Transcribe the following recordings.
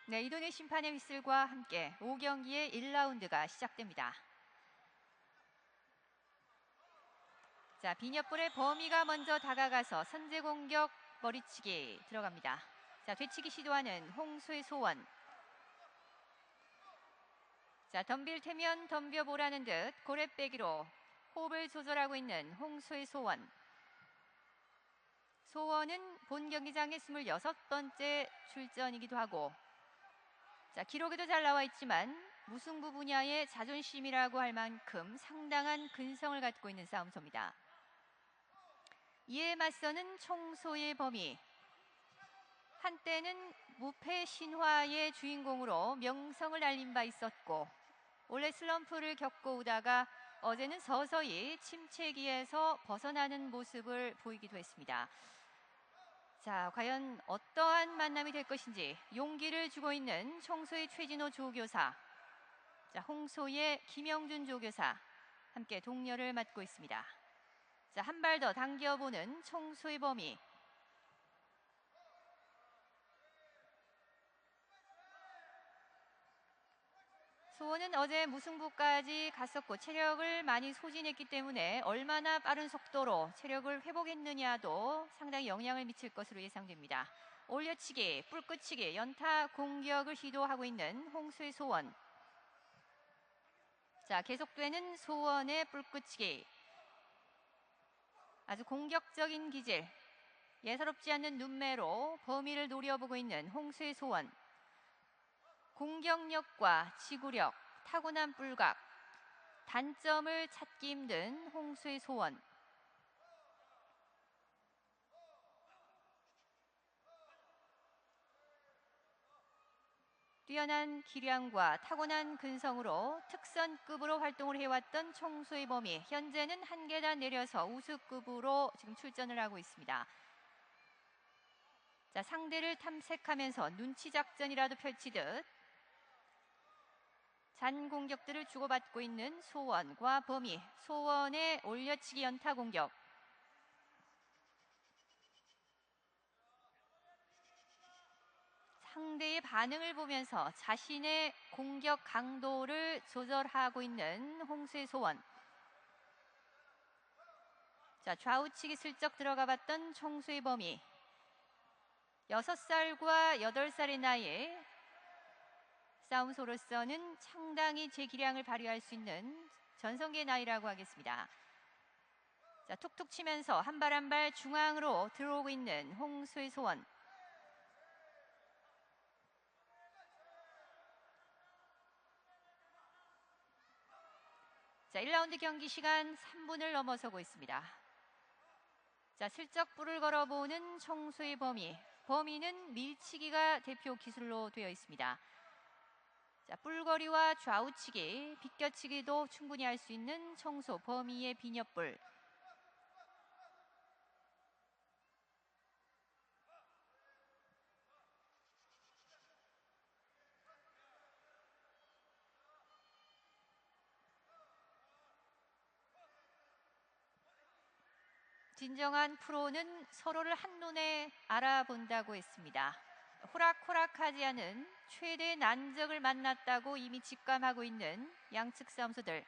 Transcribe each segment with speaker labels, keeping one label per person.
Speaker 1: 네, 이동희 심판의 휘슬과 함께 5경기의 1라운드가 시작됩니다. 자, 비녀볼의 범위가 먼저 다가가서 선제 공격 머리치기 들어갑니다. 자, 되치기 시도하는 홍수의 소원. 자, 덤빌 테면 덤벼보라는 듯 고래빼기로 호흡을 조절하고 있는 홍수의 소원. 소원은 본 경기장의 26번째 출전이기도 하고, 자, 기록에도 잘 나와 있지만 무승부 분야의 자존심이라고 할 만큼 상당한 근성을 갖고 있는 싸움소입니다. 이에 맞서는 총소의 범위. 한때는 무패 신화의 주인공으로 명성을 알린 바 있었고, 원래 슬럼프를 겪고 오다가 어제는 서서히 침체기에서 벗어나는 모습을 보이기도 했습니다. 자, 과연 어떠한 만남이 될 것인지 용기를 주고 있는 총소의 최진호 조교사, 자, 홍소의 김영준 조교사 함께 동료를 맡고 있습니다. 자, 한 발 더 당겨보는 총소의 범위. 소원은 어제 무승부까지 갔었고 체력을 많이 소진했기 때문에 얼마나 빠른 속도로 체력을 회복했느냐도 상당히 영향을 미칠 것으로 예상됩니다. 올려치기, 뿔끝치기, 연타 공격을 시도하고 있는 홍수의 소원. 자, 계속되는 소원의 뿔끝치기. 아주 공격적인 기질, 예사롭지 않는 눈매로 범위를 노려보고 있는 홍수의 소원. 공격력과 지구력, 타고난 뿔각, 단점을 찾기 힘든 홍수의 소원. 뛰어난 기량과 타고난 근성으로 특선급으로 활동을 해왔던 총수의 범위, 현재는 한 계단 내려서 우수급으로 지금 출전을 하고 있습니다. 자, 상대를 탐색하면서 눈치 작전이라도 펼치듯 잔 공격들을 주고받고 있는 소원과 범위. 소원의 올려치기 연타 공격. 상대의 반응을 보면서 자신의 공격 강도를 조절하고 있는 홍수의 소원. 자, 좌우치기 슬쩍 들어가 봤던 총수의 범위. 6살과 8살의 나이에 싸움소로서는 상당히 제 기량을 발휘할 수 있는 전성기의 나이라고 하겠습니다. 자, 툭툭 치면서 한 발 한 발 중앙으로 들어오고 있는 홍수의 소원. 자, 1라운드 경기 시간 3분을 넘어서고 있습니다. 자, 슬쩍 뿔을 걸어보는 총수의 범위. 범위는 밀치기가 대표 기술로 되어 있습니다. 자, 뿔거리와 좌우치기, 비껴치기도 충분히 할 수 있는 총소 범위의 비녀뿔. 진정한 프로는 서로를 한눈에 알아본다고 했습니다. 호락호락하지 않은 최대의 난적을 만났다고 이미 직감하고 있는 양측 싸움수들.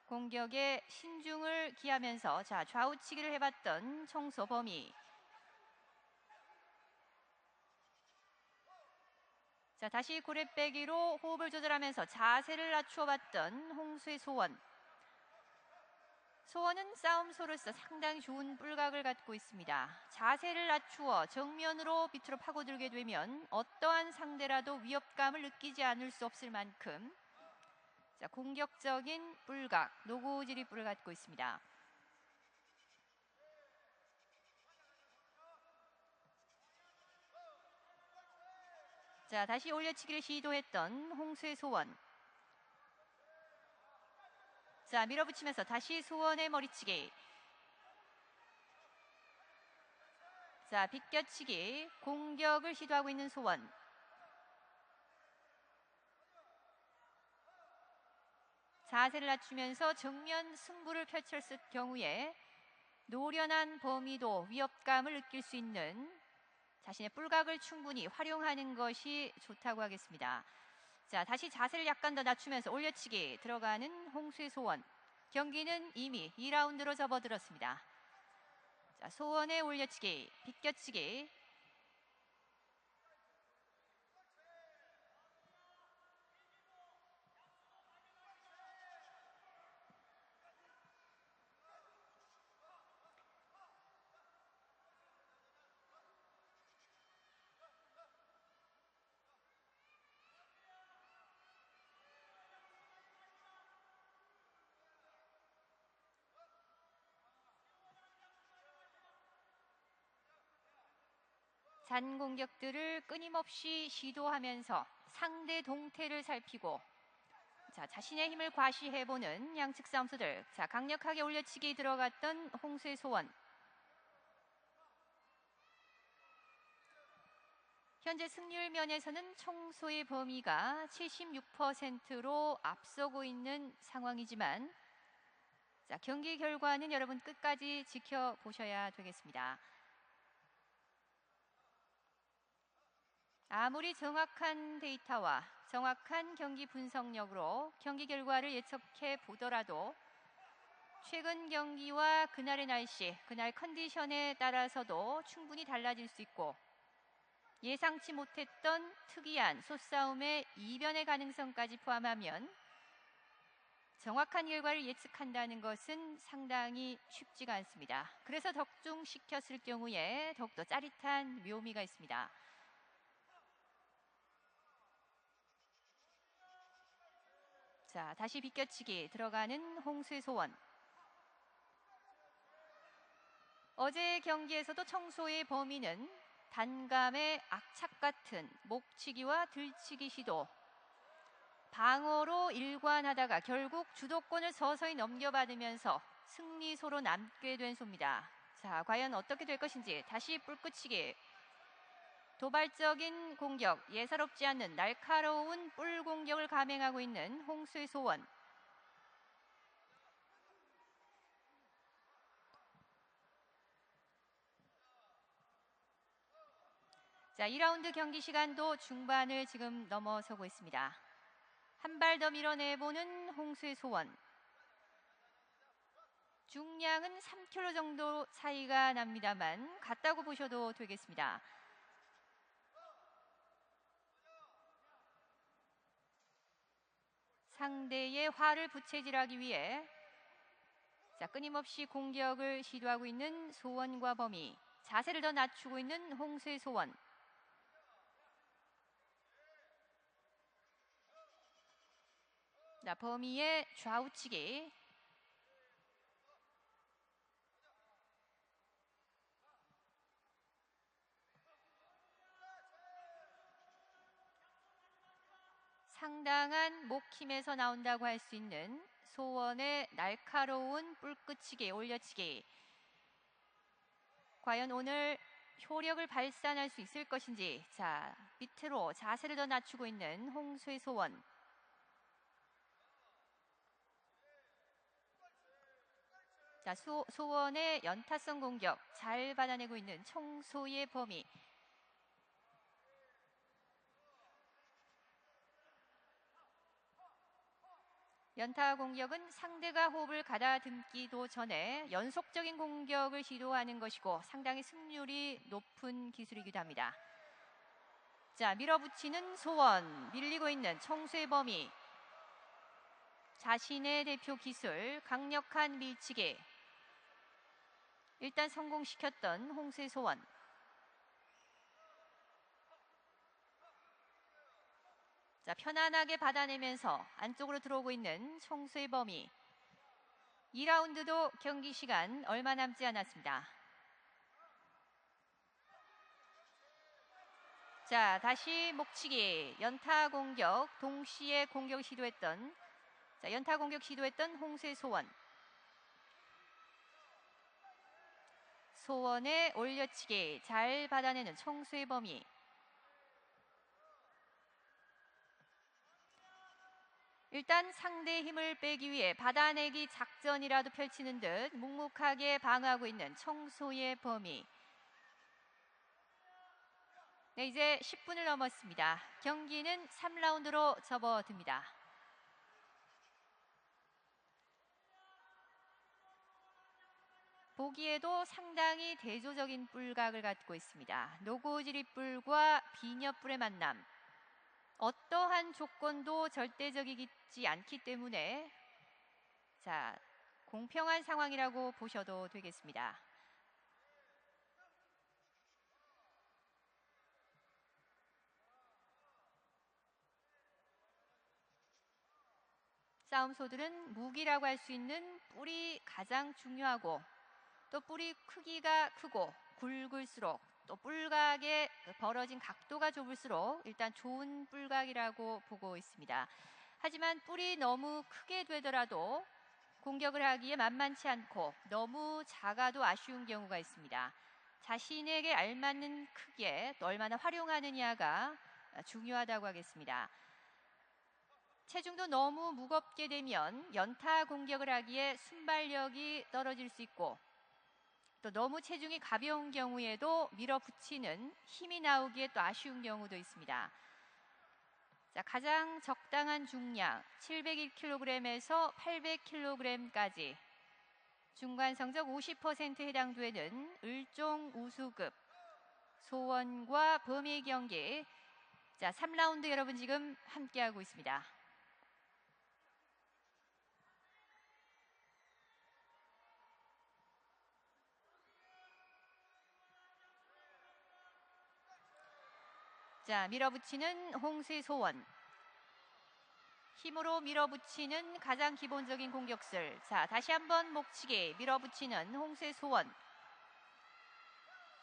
Speaker 1: 공격에 신중을 기하면서 자, 좌우치기를 해봤던 총소 범위. 자, 다시 고래빼기로 호흡을 조절하면서 자세를 낮춰봤던 홍수의 소원. 소원은 싸움소로서 상당히 좋은 뿔각을 갖고 있습니다. 자세를 낮추어 정면으로 비트로 파고들게 되면 어떠한 상대라도 위협감을 느끼지 않을 수 없을 만큼, 자, 공격적인 뿔각, 노고지리 뿔을 갖고 있습니다. 자, 다시 올려치기를 시도했던 홍수의 소원. 자, 밀어붙이면서 다시 소원의 머리치기. 자, 비껴치기, 공격을 시도하고 있는 소원. 자세를 낮추면서 정면 승부를 펼쳤을 경우에 노련한 범위도 위협감을 느낄 수 있는 자신의 뿔각을 충분히 활용하는 것이 좋다고 하겠습니다. 자, 다시 자세를 약간 더 낮추면서 올려치기 들어가는 홍수의 소원. 경기는 이미 2라운드로 접어들었습니다. 자, 소원의 올려치기, 비껴치기. 잔 공격들을 끊임없이 시도하면서 상대 동태를 살피고 자, 자신의 힘을 과시해보는 양측 싸움수들. 자, 강력하게 올려치기 들어갔던 홍수의 소원. 현재 승률 면에서는 청소의 범위가 76%로 앞서고 있는 상황이지만 자, 경기 결과는 여러분 끝까지 지켜보셔야 되겠습니다. 아무리 정확한 데이터와 정확한 경기 분석력으로 경기 결과를 예측해 보더라도 최근 경기와 그날의 날씨, 그날 컨디션에 따라서도 충분히 달라질 수 있고 예상치 못했던 특이한 소싸움의 이변의 가능성까지 포함하면 정확한 결과를 예측한다는 것은 상당히 쉽지가 않습니다. 그래서 덕중시켰을 경우에 더욱더 짜릿한 묘미가 있습니다. 자, 다시 비껴치기 들어가는 홍수의 소원. 어제 경기에서도 청소의 범위는 단감의 악착 같은 목치기와 들치기 시도, 방어로 일관하다가 결국 주도권을 서서히 넘겨받으면서 승리소로 남게 된 소입니다. 자, 과연 어떻게 될 것인지. 다시 뿔끝치기. 도발적인 공격, 예사롭지 않는 날카로운 뿔 공격을 감행하고 있는 홍수의 소원. 자, 2라운드 경기 시간도 중반을 지금 넘어서고 있습니다. 한 발 더 밀어내보는 홍수의 소원. 중량은 3kg 정도 차이가 납니다만 같다고 보셔도 되겠습니다. 상대의 화를 부채질하기 위해 자, 끊임없이 공격을 시도하고 있는 소원과 범위. 자세를 더 낮추고 있는 홍수의 소원. 자, 범위의 좌우치기. 상당한 목힘에서 나온다고 할 수 있는 소원의 날카로운 뿔끝치기, 올려치기. 과연 오늘 효력을 발산할 수 있을 것인지. 자, 밑으로 자세를 더 낮추고 있는 홍수의 소원. 자, 소원의 연타성 공격 잘 받아내고 있는 청소의 범위. 연타 공격은 상대가 호흡을 가다듬기도 전에 연속적인 공격을 시도하는 것이고 상당히 승률이 높은 기술이기도 합니다. 자, 밀어붙이는 소원, 밀리고 있는 청수의 범위. 자신의 대표 기술, 강력한 밀치기. 일단 성공시켰던 홍수의 소원. 자, 편안하게 받아내면서 안쪽으로 들어오고 있는 청수의 범위. 2라운드도 경기 시간 얼마 남지 않았습니다. 자, 다시 목치기, 연타 공격, 동시에 공격 시도했던 자, 연타 공격 시도했던 홍수의 소원. 소원의 올려치기 잘 받아내는 청수의 범위. 일단 상대의 힘을 빼기 위해 받아내기 작전이라도 펼치는 듯 묵묵하게 방어하고 있는 청소의 범위. 네, 이제 10분을 넘었습니다. 경기는 3라운드로 접어듭니다. 보기에도 상당히 대조적인 뿔각을 갖고 있습니다. 노고지리뿔과 비녀뿔의 만남. 어떠한 조건도 절대적이지 않기 때문에 자, 공평한 상황이라고 보셔도 되겠습니다. 싸움소들은 무기라고 할 수 있는 뿔이 가장 중요하고 또 뿔이 크기가 크고 굵을수록 또 뿔각의 벌어진 각도가 좁을수록 일단 좋은 뿔각이라고 보고 있습니다. 하지만 뿔이 너무 크게 되더라도 공격을 하기에 만만치 않고 너무 작아도 아쉬운 경우가 있습니다. 자신에게 알맞는 크기에 또 얼마나 활용하느냐가 중요하다고 하겠습니다. 체중도 너무 무겁게 되면 연타 공격을 하기에 순발력이 떨어질 수 있고 또 너무 체중이 가벼운 경우에도 밀어붙이는 힘이 나오기에 또 아쉬운 경우도 있습니다. 자, 가장 적당한 중량 701kg에서 800kg까지 중간 성적 50%에 해당되는 을종 우수급 소원과 범의 경기. 자, 3라운드 여러분 지금 함께하고 있습니다. 자, 밀어붙이는 홍수의 소원. 힘으로 밀어붙이는 가장 기본적인 공격술. 자, 다시 한번 목치기 밀어붙이는 홍수의 소원.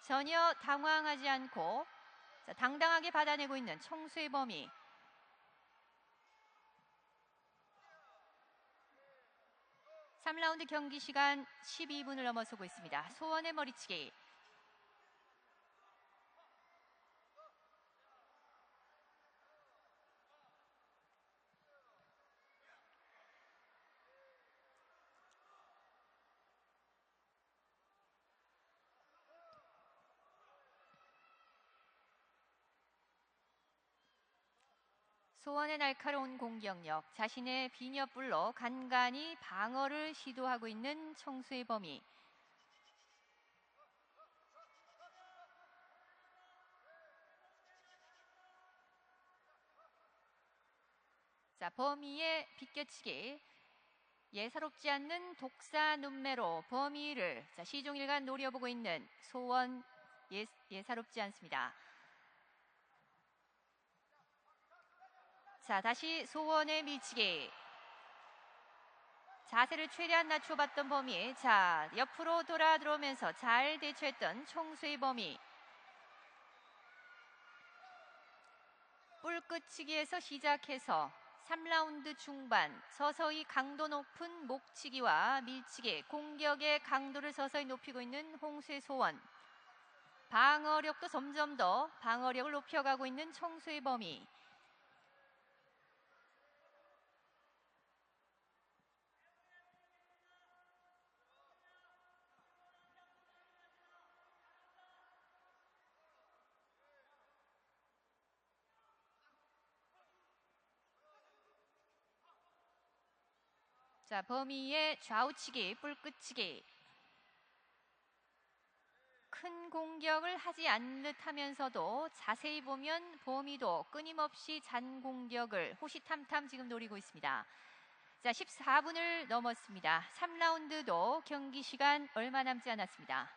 Speaker 1: 전혀 당황하지 않고 자, 당당하게 받아내고 있는 청수의 범위. (3라운드) 경기 시간 12분을 넘어서고 있습니다. 소원의 머리치기. 소원의 날카로운 공격력, 자신의 비녀뿔로 간간히 방어를 시도하고 있는 청수의 범위. 자, 범위의 비껴치기. 예사롭지 않는 독사 눈매로 범위를 자, 시종일관 노려보고 있는 소원. 예사롭지 않습니다. 자, 다시 소원의 밀치기. 자세를 최대한 낮춰봤던 범위. 자, 옆으로 돌아 들어오면서 잘 대처했던 청수의 범위. 뿔끝치기에서 시작해서 3라운드 중반 서서히 강도 높은 목치기와 밀치기, 공격의 강도를 서서히 높이고 있는 홍수의 소원. 방어력도 점점 더 방어력을 높여가고 있는 청수의 범위. 자, 범위의 좌우치기, 뿔끝치기. 큰 공격을 하지 않는 듯 하면서도 자세히 보면 범위도 끊임없이 잔 공격을 호시탐탐 지금 노리고 있습니다. 자, 14분을 넘었습니다. 3라운드도 경기 시간 얼마 남지 않았습니다.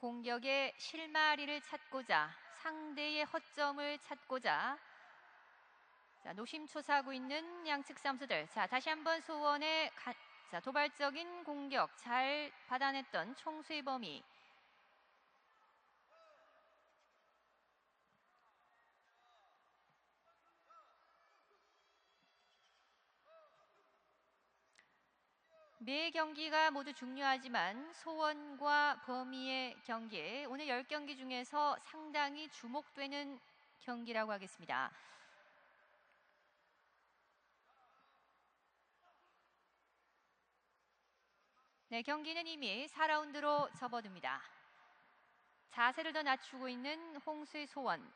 Speaker 1: 공격의 실마리를 찾고자 상대의 허점을 찾고자 자, 노심초사하고 있는 양측 선수들. 자, 다시 한번 소원의 자, 도발적인 공격 잘 받아냈던 청수의 범위. 매 경기가 모두 중요하지만 소원과 범위의 경기, 오늘 10경기 중에서 상당히 주목되는 경기라고 하겠습니다. 네, 경기는 이미 4라운드로 접어듭니다. 자세를 더 낮추고 있는 홍수의 소원.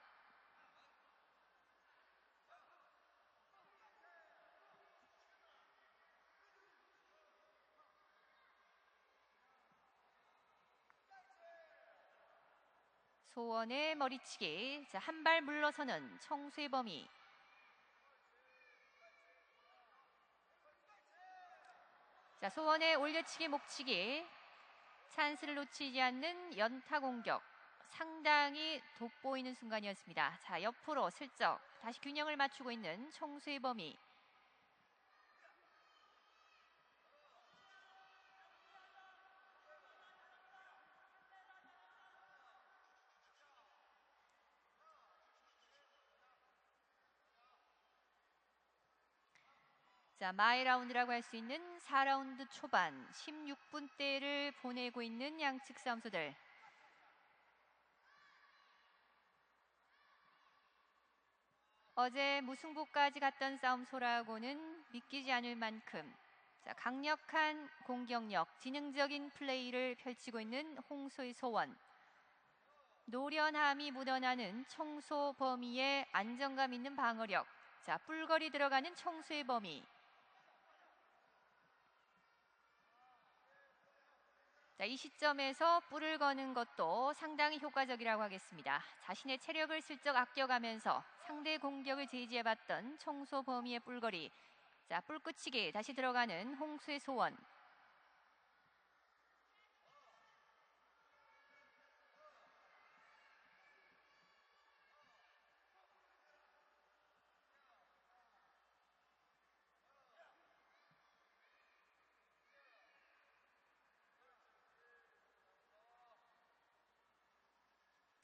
Speaker 1: 소원의 머리치기. 자, 한 발 물러서는 청수의 범위. 자, 소원의 올려치기 목치기. 찬스를 놓치지 않는 연타 공격. 상당히 돋보이는 순간이었습니다. 자, 옆으로 슬쩍 다시 균형을 맞추고 있는 청수의 범위. 자, 마이라운드라고 할 수 있는 4라운드 초반 16분대를 보내고 있는 양측 싸움수들. 어제 무승부까지 갔던 싸움소라고는 믿기지 않을 만큼 자, 강력한 공격력, 지능적인 플레이를 펼치고 있는 홍소의 소원. 노련함이 묻어나는 청소 범위의 안정감 있는 방어력. 자, 뿔거리 들어가는 청소의 범위. 자, 이 시점에서 뿔을 거는 것도 상당히 효과적이라고 하겠습니다. 자신의 체력을 슬쩍 아껴가면서 상대 공격을 제지해봤던 청소 범위의 뿔거리. 자, 뿔끝치기 다시 들어가는 홍수의 소원.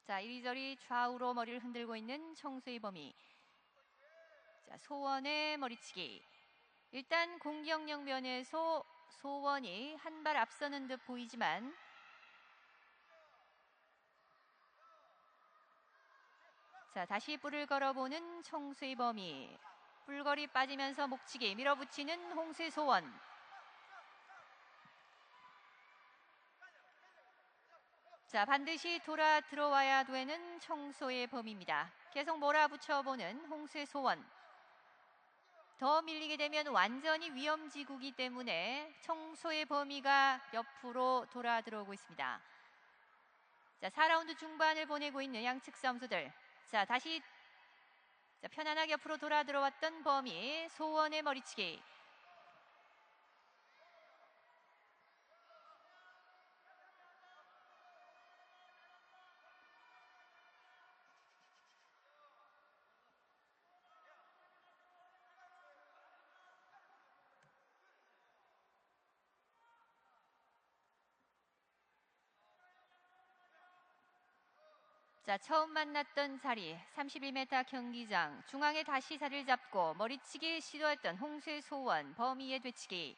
Speaker 1: 자, 이리저리 좌우로 머리를 흔들고 있는 청수의 범위. 자, 소원의 머리치기. 일단 공격력 면에서 소원이 한 발 앞서는 듯 보이지만 자, 다시 뿔을 걸어보는 청수의 범위. 뿔거리 빠지면서 목치기 밀어붙이는 홍수의 소원. 자, 반드시 돌아 들어와야 되는 청소의 범위입니다. 계속 몰아붙여보는 홍수의 소원. 더 밀리게 되면 완전히 위험지구이기 때문에 청소의 범위가 옆으로 돌아 들어오고 있습니다. 자, 4라운드 중반을 보내고 있는 양측 싸움수들. 자, 다시 자, 편안하게 옆으로 돌아 들어왔던 범위. 소원의 머리치기. 자, 처음 만났던 자리 31m 경기장 중앙에 다시 자리를 잡고 머리치기 시도했던 홍수의 소원 범위의 되치기.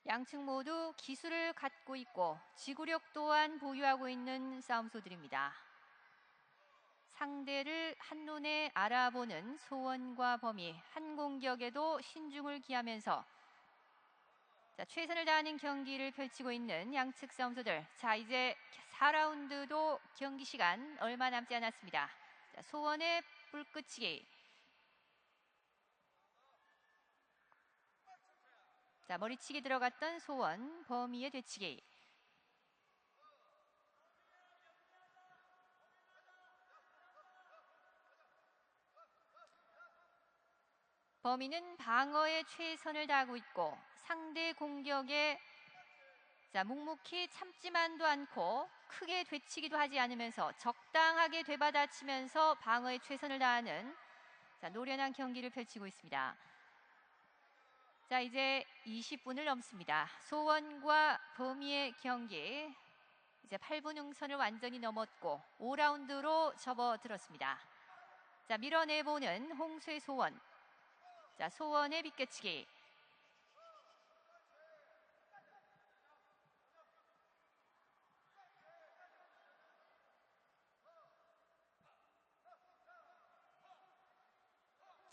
Speaker 1: 양측 모두 기술을 갖고 있고 지구력 또한 보유하고 있는 싸움소들입니다. 상대를 한눈에 알아보는 소원과 범위, 한 공격에도 신중을 기하면서 자, 최선을 다하는 경기를 펼치고 있는 양측 싸움소들. 자, 이제 4라운드도 경기 시간 얼마 남지 않았습니다. 자, 소원의 뿔끝치기. 자, 머리치기 들어갔던 소원 범위의 되치기. 범위는 방어에 최선을 다하고 있고 상대 공격에 자, 묵묵히 참지만도 않고 크게 되치기도 하지 않으면서 적당하게 되받아치면서 방어에 최선을 다하는 자, 노련한 경기를 펼치고 있습니다. 자, 이제 20분을 넘습니다. 소원과 범위의 경기. 이제 8분 응선을 완전히 넘었고 5라운드로 접어들었습니다. 자, 밀어내보는 홍수의 소원. 자, 소원의 비껴치기.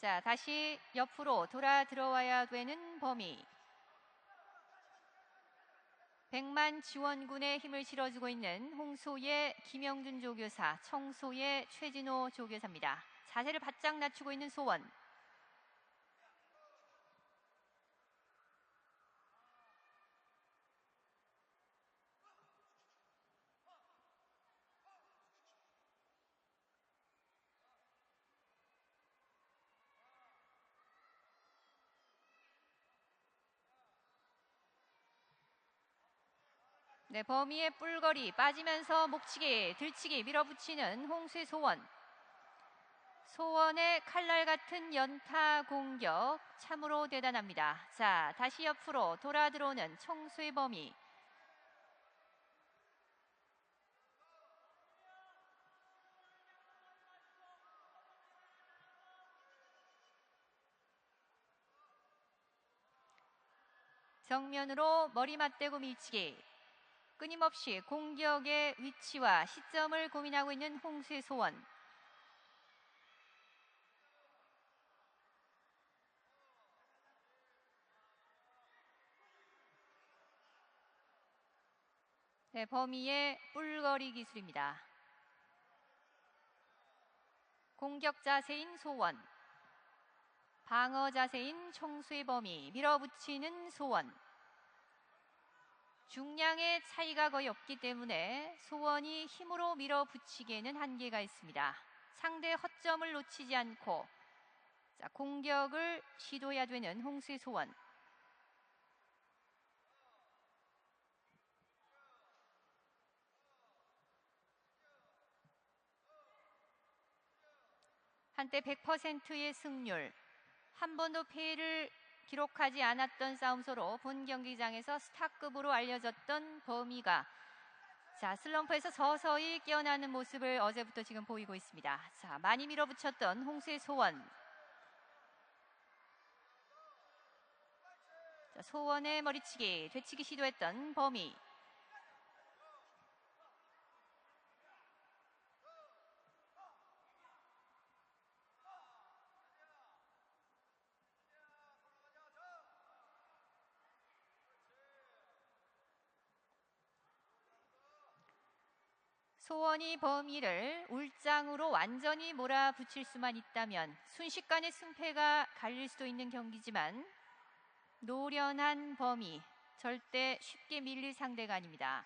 Speaker 1: 자, 다시 옆으로 돌아 들어와야 되는 범위. 백만 지원군의 힘을 실어주고 있는 홍소의 김영준 조교사, 청소의 최진호 조교사입니다. 자세를 바짝 낮추고 있는 소원. 네, 범위의 뿔거리 빠지면서 목치기, 들치기 밀어붙이는 홍수의 소원. 소원의 칼날 같은 연타 공격 참으로 대단합니다. 자, 다시 옆으로 돌아 들어오는 청수의 범위. 정면으로 머리 맞대고 밀치기. 끊임없이 공격의 위치와 시점을 고민하고 있는 홍수의 소원. 네, 범위의 뿔거리 기술입니다. 공격 자세인 소원. 방어 자세인 청수의 범위. 밀어붙이는 소원. 중량의 차이가 거의 없기 때문에 소원이 힘으로 밀어붙이기에는 한계가 있습니다. 상대의 허점을 놓치지 않고 자, 공격을 시도해야 되는 홍수의 소원. 한때 100%의 승률, 한 번도 패를 기록하지 않았던 싸움서로 본 경기장에서 스타급으로 알려졌던 범위가 자, 슬럼프에서 서서히 깨어나는 모습을 어제부터 지금 보이고 있습니다. 자, 많이 밀어붙였던 홍수의 소원. 자, 소원의 머리치기, 되치기 시도했던 범위. 소원이 범위를 울장으로 완전히 몰아붙일 수만 있다면 순식간에 승패가 갈릴 수도 있는 경기지만 노련한 범위, 절대 쉽게 밀릴 상대가 아닙니다.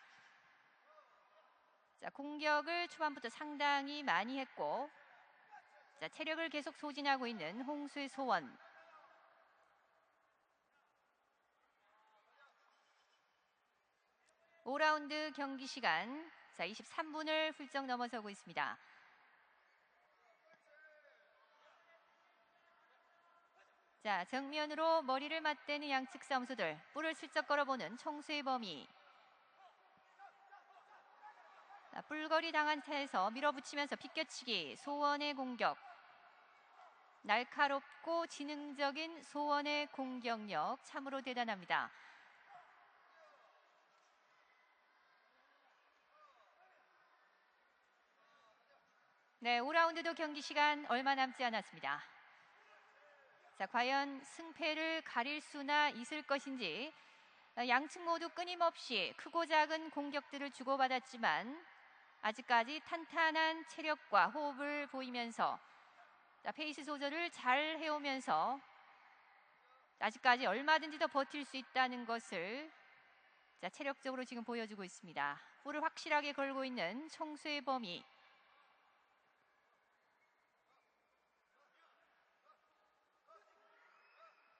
Speaker 1: 자, 공격을 초반부터 상당히 많이 했고 자, 체력을 계속 소진하고 있는 홍수의 소원. (5라운드) 경기 시간 자, 23분을 훌쩍 넘어서고 있습니다. 자, 정면으로 머리를 맞대는 양측 싸움수들. 뿔을 슬쩍 걸어보는 청수의 범위. 자, 뿔거리 당한 차에서 밀어붙이면서 비껴치기. 소원의 공격. 날카롭고 지능적인 소원의 공격력 참으로 대단합니다. 네, 5라운드도 경기 시간 얼마 남지 않았습니다. 자, 과연 승패를 가릴 수나 있을 것인지 양측 모두 끊임없이 크고 작은 공격들을 주고받았지만 아직까지 탄탄한 체력과 호흡을 보이면서 자, 페이스 조절을 잘 해오면서 아직까지 얼마든지 더 버틸 수 있다는 것을 자, 체력적으로 지금 보여주고 있습니다. 뿔을 확실하게 걸고 있는 청수의 범위.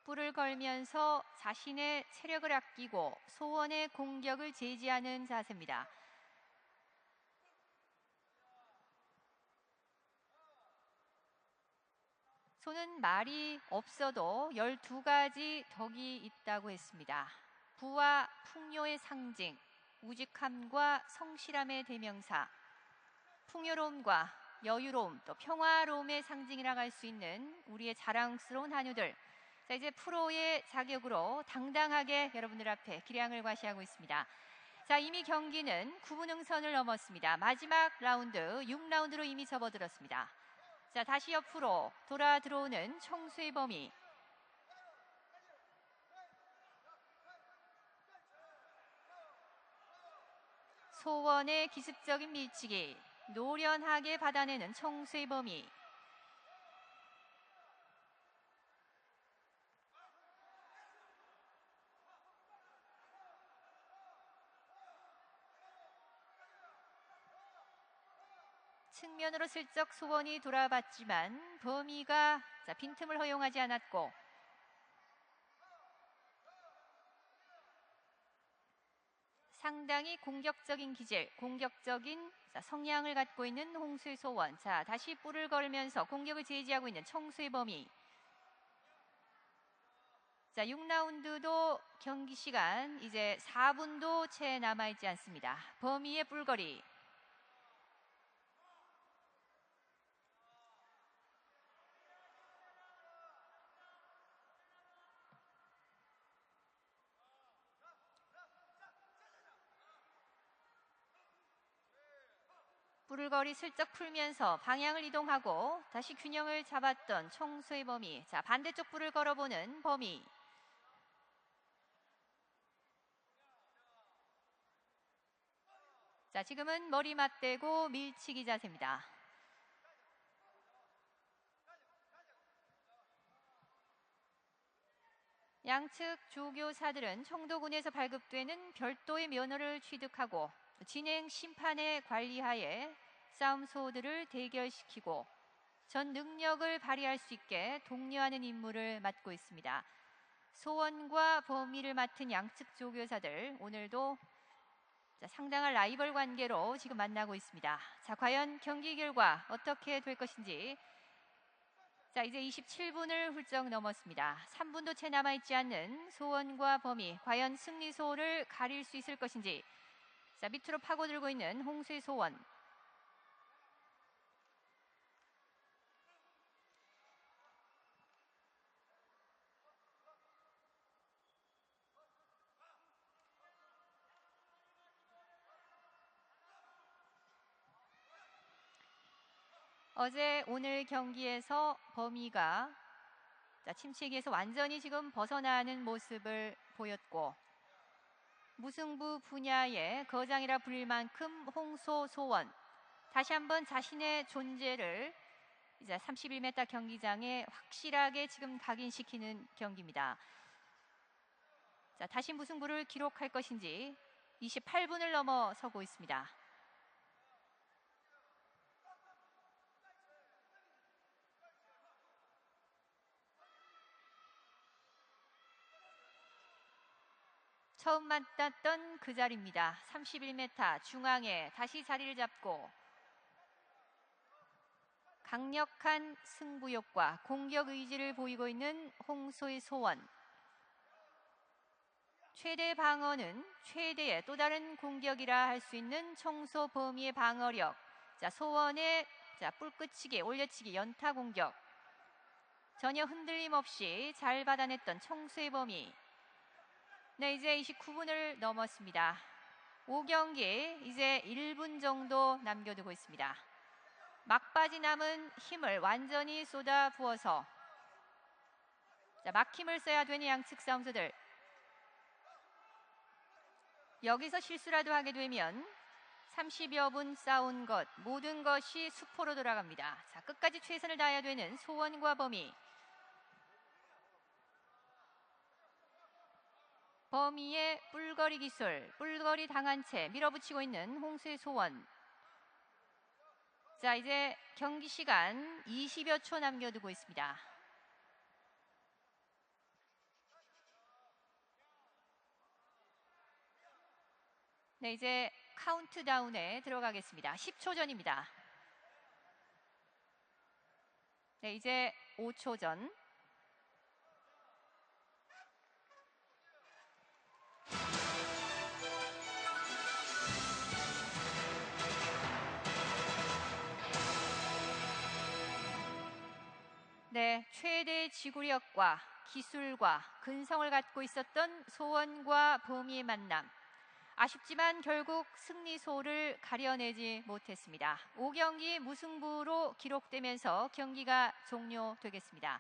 Speaker 1: 뿔을 걸면서 자신의 체력을 아끼고 소원의 공격을 제지하는 자세입니다. 소는 말이 없어도 12가지 덕이 있다고 했습니다. 부와 풍요의 상징, 우직함과 성실함의 대명사, 풍요로움과 여유로움, 또 평화로움의 상징이라고 할 수 있는 우리의 자랑스러운 한우들. 자, 이제 프로의 자격으로 당당하게 여러분들 앞에 기량을 과시하고 있습니다. 자, 이미 경기는 9분 응선을 넘었습니다. 마지막 라운드 6라운드로 이미 접어들었습니다. 자, 다시 옆으로 돌아 들어오는 청수의 범위. 소원의 기습적인 밀치기, 노련하게 받아내는 청수의 범위. 측면으로 슬쩍 소원이 돌아봤지만 범위가 빈틈을 허용하지 않았고, 상당히 공격적인 기질, 공격적인 성향을 갖고 있는 홍수의 소원. 자, 다시 뿔을 걸면서 공격을 제지하고 있는 청수의 범위. 자, 6라운드도 경기 시간 이제 4분도 채 남아있지 않습니다. 범위의 뿔거리. 뿔거리 슬쩍 풀면서 방향을 이동하고 다시 균형을 잡았던 청수의 범위. 자, 반대쪽 뿔을 걸어보는 범위. 자, 지금은 머리 맞대고 밀치기 자세입니다. 양측 조교사들은 청도군에서 발급되는 별도의 면허를 취득하고 진행 심판의 관리하에 싸움소들을 대결시키고 전 능력을 발휘할 수 있게 독려하는 임무를 맡고 있습니다. 소원과 범위를 맡은 양측 조교사들, 오늘도 상당한 라이벌 관계로 지금 만나고 있습니다. 자, 과연 경기 결과 어떻게 될 것인지. 자, 이제 27분을 훌쩍 넘었습니다. 3분도 채 남아있지 않는 소원과 범위, 과연 승리소를 가릴 수 있을 것인지. 자, 밑으로 파고들고 있는 홍수의 소원. 어제 오늘 경기에서 범위가 침체기에서 완전히 지금 벗어나는 모습을 보였고, 무승부 분야의 거장이라 불릴 만큼 홍소 소원 다시 한번 자신의 존재를 이제 31m 경기장에 확실하게 지금 각인시키는 경기입니다. 자, 다시 무승부를 기록할 것인지. 28분을 넘어서고 있습니다. 처음 만났던 그 자리입니다. 31m 중앙에 다시 자리를 잡고 강력한 승부욕과 공격 의지를 보이고 있는 홍소의 소원. 최대 방어는 최대의 또 다른 공격이라 할 수 있는 청소 범위의 방어력. 자, 소원의 뿔끝치기, 올려치기, 연타 공격. 전혀 흔들림 없이 잘 받아냈던 청소의 범위. 네, 이제 29분을 넘었습니다. 5경기 이제 1분 정도 남겨두고 있습니다. 막바지 남은 힘을 완전히 쏟아 부어서 막힘을 써야 되는 양측 싸움수들. 여기서 실수라도 하게 되면 30여 분 싸운 것 모든 것이 수포로 돌아갑니다. 자, 끝까지 최선을 다해야 되는 소원과 범위. 범위의 뿔거리 기술, 뿔거리 당한 채 밀어붙이고 있는 홍수의 소원. 자, 이제 경기 시간 20여 초 남겨두고 있습니다. 네, 이제 카운트다운에 들어가겠습니다. 10초 전입니다. 네, 이제 5초 전. 네, 최대 지구력과 기술과 근성을 갖고 있었던 소원과 보미의 만남. 아쉽지만 결국 승리소를 가려내지 못했습니다. 5경기 무승부로 기록되면서 경기가 종료되겠습니다.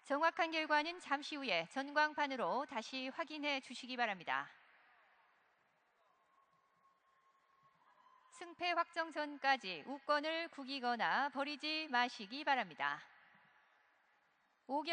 Speaker 1: 정확한 결과는 잠시 후에 전광판으로 다시 확인해 주시기 바랍니다. 승패 확정 전까지 우권을 구기거나 버리지 마시기 바랍니다. 5경